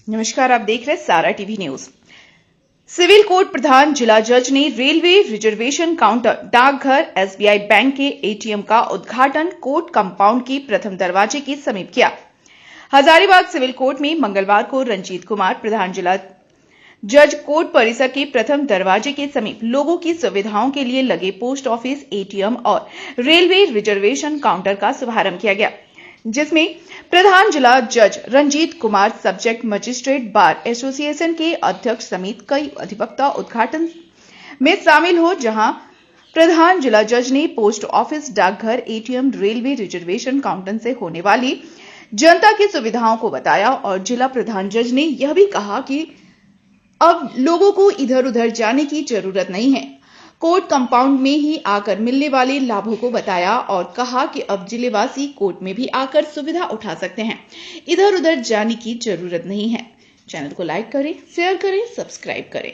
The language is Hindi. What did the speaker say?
नमस्कार, आप देख रहे हैं सारा टीवी न्यूज। सिविल कोर्ट प्रधान जिला जज ने रेलवे रिजर्वेशन काउंटर, डाकघर, एसबीआई बैंक के एटीएम का उद्घाटन कोर्ट कंपाउंड के प्रथम दरवाजे के समीप किया। हजारीबाग सिविल कोर्ट में मंगलवार को रंजीत कुमार, प्रधान जिला जज, कोर्ट परिसर के प्रथम दरवाजे के समीप लोगों की सुविधाओं के लिए लगे पोस्ट ऑफिस, एटीएम और रेलवे रिजर्वेशन काउंटर का शुभारंभ किया गया, जिसमें प्रधान जिला जज Ranjit Kumar, subject magistrate bar association के अध्यक्ष समेत कई अधिवक्ता उद्घाटन में शामिल हो। जहां प्रधान जिला जज ने पोस्ट ऑफिस, डाकघर, एटीएम, रेलवे रिजर्वेशन काउंटर से होने वाली जनता की सुविधाओं को बताया और जिला प्रधान जज ने यह भी कहा कि अब लोगों को इधर उधर जाने की जरूरत नहीं है। कोर्ट कंपाउंड में ही आकर मिलने वाले लाभों को बताया और कहा कि अब जिलेवासी कोर्ट में भी आकर सुविधा उठा सकते हैं, इधर उधर जाने की जरूरत नहीं है। चैनल को लाइक करें, शेयर करें, सब्सक्राइब करें।